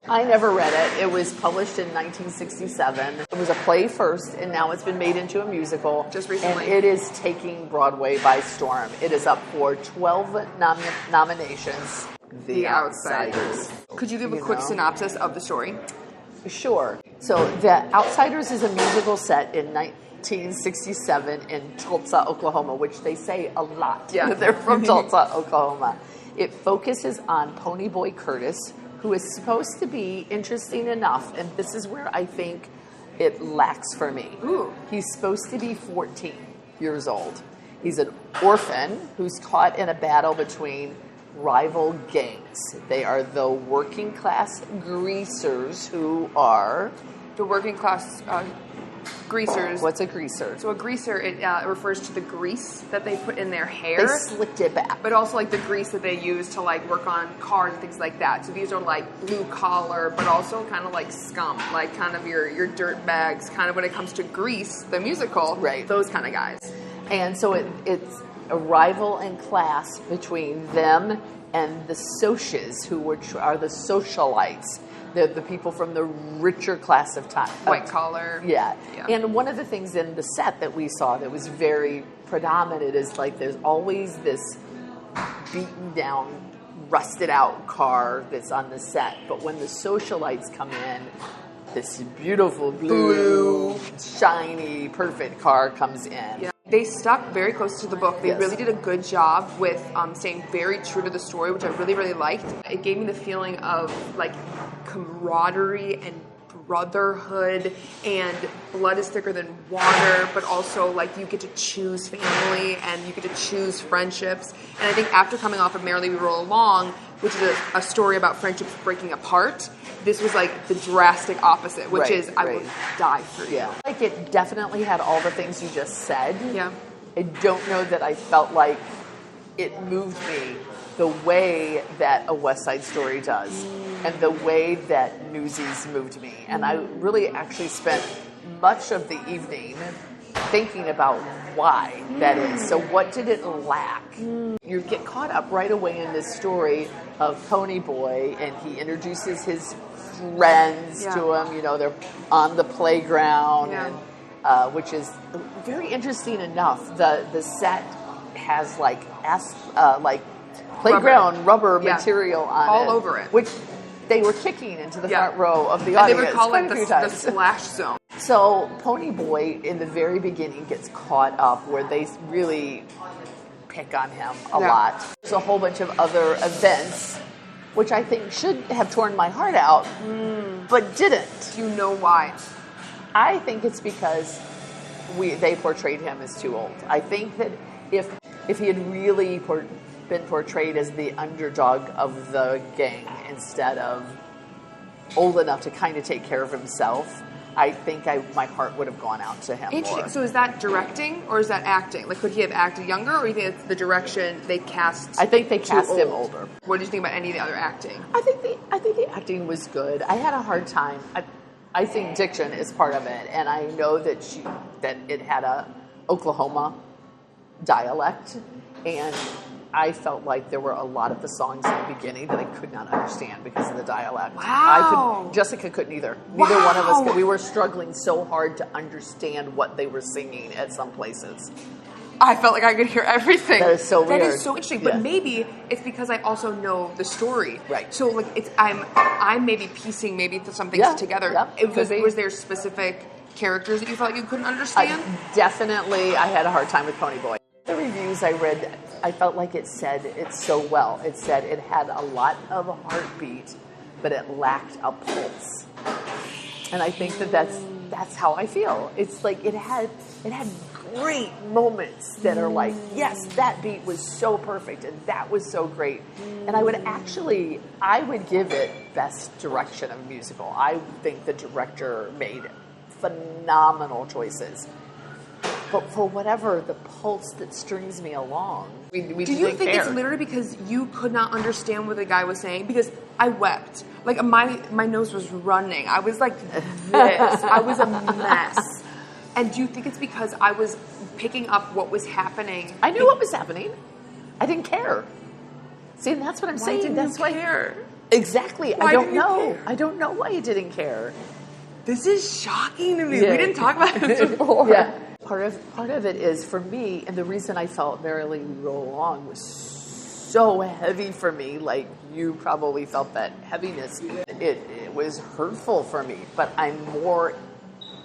I never read it. It was published in 1967. It was a play first, and now it's been made into a musical. Just recently. And it is taking Broadway by storm. It is up for 12 nominations. The Outsiders. Could you give a quick synopsis of the story? Sure. So The Outsiders is a musical set in 1967 in Tulsa, Oklahoma, which they say a lot. Yeah. They're from Tulsa, Oklahoma. It focuses on Ponyboy Curtis, who is supposed to be interesting enough, and this is where I think it lacks for me. Ooh. He's supposed to be 14 years old. He's an orphan who's caught in a battle between rival gangs. They are the working class greasers who are... The working class greasers. What's a greaser? So a greaser, it refers to the grease that they put in their hair. They slicked it back. But also like the grease that they use to like work on cars and things like that. So these are like blue collar, but also kind of like scum, like kind of your dirt bags, kind of when it comes to Grease, the musical, right? Those kind of guys. And so it's a rival in class between them and the socias, who are the socialites. They're the people from the richer class of time. White collar. Yeah. And one of the things in the set that we saw that was very predominant is like there's always this beaten down, rusted out car that's on the set. But when the socialites come in, this beautiful blue, shiny, perfect car comes in. Yeah. They stuck very close to the book. They really did a good job with staying very true to the story, which I really, really liked. It gave me the feeling of like camaraderie and brotherhood, and blood is thicker than water, but also like you get to choose family and you get to choose friendships. And I think after coming off of Merrily We Roll Along, which is a story about friendships breaking apart, this was like the drastic opposite, which is I will die for you. Yeah. Like it definitely had all the things you just said. Yeah. I don't know that I felt like it moved me the way that A West Side Story does and the way that Newsies moved me. And I really actually spent much of the evening thinking about why that is. So what did it lack? You get caught up right away in this story of Ponyboy, and he introduces his friends to him. You know, they're on the playground, and which is very interesting enough. The set has like playground rubber material on all over it, which they were kicking into the front row of the audience. They would call it the splash zone. So Ponyboy in the very beginning gets caught up where they really pick on him a lot. There's a whole bunch of other events which I think should have torn my heart out, but didn't. Do you know why? I think it's because they portrayed him as too old. I think that if he had really been portrayed as the underdog of the gang instead of old enough to kind of take care of himself, I think my heart would have gone out to him more. So is that directing or is that acting? Like, could he have acted younger, or do you think it's the direction they cast? I think they cast him older. What did you think about any of the other acting? I think the acting was good. I had a hard time. I think diction is part of it, and I know that it had a Oklahoma dialect, and I felt like there were a lot of the songs in the beginning that I could not understand because of the dialect. Wow. Jessica couldn't either. Neither one of us could. We were struggling so hard to understand what they were singing at some places. I felt like I could hear everything. That is so weird. That is so interesting. But maybe it's because I also know the story. Right. So like I'm maybe piecing some things together. Yeah, was there specific characters that you felt like you couldn't understand? Definitely, I had a hard time with Ponyboy. The reviews I read, I felt like it said it so well. It said it had a lot of heartbeat, but it lacked a pulse. And I think that's how I feel. It's like it had great moments that are like, yes, that beat was so perfect and that was so great. And I would give it best direction of musical. I think the director made phenomenal choices. But for whatever, the pulse that strings me along, we Do you think it's literally because you could not understand what the guy was saying? Because I wept. Like, my nose was running. I was like this. I was a mess. And do you think it's because I was picking up what was happening? I knew what was happening. I didn't care. See, and that's what I'm saying. That's why. Care? Exactly. Why I don't didn't you know. care? I don't know why he didn't care. This is shocking to me. Yeah. We didn't talk about this before. Yeah. Part of it is for me, and the reason I felt Merrily We Roll Along was so heavy for me, like you probably felt that heaviness. It was hurtful for me, but I'm more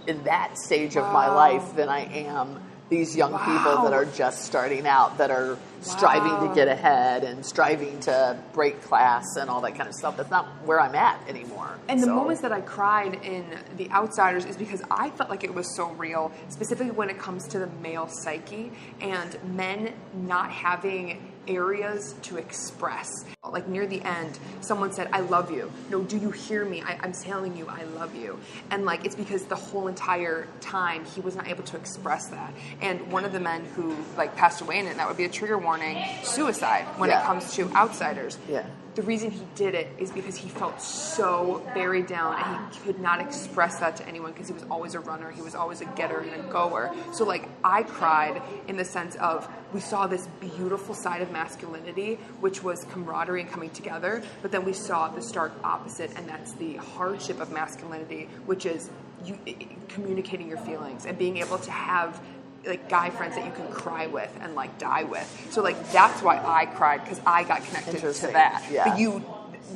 in that stage of my life than I am these young people that are just starting out, that are striving to get ahead and striving to break class and all that kind of stuff. That's not where I'm at anymore. And the moments that I cried in The Outsiders is because I felt like it was so real, specifically when it comes to the male psyche and men not having areas to express. Like near the end, someone said, I love you. No, do you hear me? I'm telling you, I love you. And like, it's because the whole entire time he was not able to express that. And one of the men who like passed away in it, that would be a trigger warning, suicide when it comes to Outsiders. Yeah. The reason he did it is because he felt so buried down and he could not express that to anyone because he was always a runner, he was always a getter and a goer. So like I cried in the sense of we saw this beautiful side of masculinity, which was camaraderie and coming together, but then we saw the stark opposite, and that's the hardship of masculinity, which is you communicating your feelings and being able to have like guy friends that you can cry with and like die with. So like that's why I cried, because I got connected to that. Yeah. But you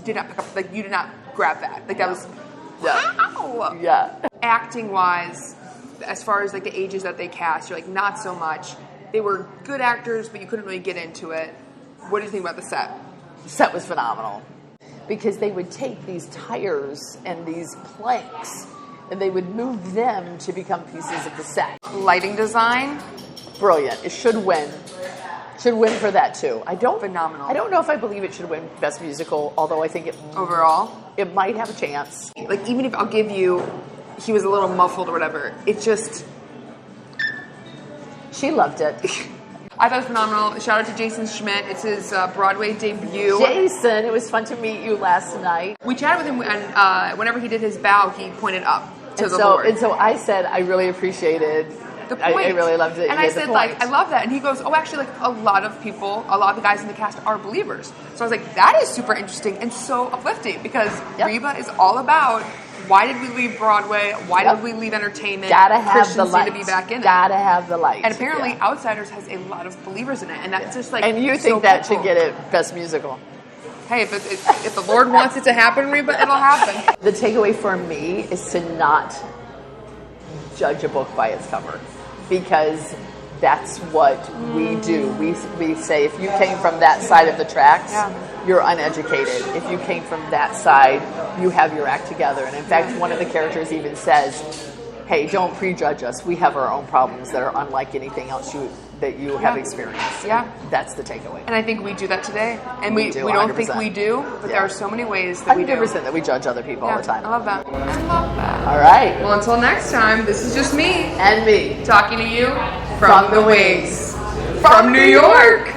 did not pick up, like you did not grab that. Like that was wow. Yeah. Acting wise, as far as like the ages that they cast, you're like not so much. They were good actors, but you couldn't really get into it. What do you think about the set? The set was phenomenal because they would take these tires and these planks and they would move them to become pieces of the set. Lighting design, brilliant. It should win. Should win for that too. Phenomenal. I don't know if I believe it should win Best Musical, although I think overall, it might have a chance. Like even if I'll give you, he was a little muffled or whatever. It just. She loved it. I thought it was phenomenal. Shout out to Jason Schmidt. It's his Broadway debut. Jason, it was fun to meet you last night. We chatted with him, and whenever he did his bow, he pointed up to the Lord. And so I said I really appreciated the point. I really loved it. And I said, like, I love that. And he goes, oh, actually, like, a lot of the guys in the cast are believers. So I was like, that is super interesting and so uplifting, because Reba is all about, why did we leave Broadway? Why did we leave entertainment? Gotta have Christians the light. need to be back in it. Gotta have the light. And apparently, Outsiders has a lot of believers in it, and that's just like. And you think that should get it Best Musical? Hey, if the Lord wants it to happen, Reba, it'll happen. The takeaway for me is to not judge a book by its cover, because that's what we do. We say, if you came from that side of the tracks, you're uneducated. If you came from that side, you have your act together. And in fact, one of the characters even says, hey, don't prejudge us. We have our own problems that are unlike anything else that you have experienced. Yeah. That's the takeaway. And I think we do that today. And we do, don't 100%. think we do, but there are so many ways that we do. 100% that we judge other people all the time. I love that. I love that. All right. Well, until next time, this is just me And me. talking to you from the wings from New York.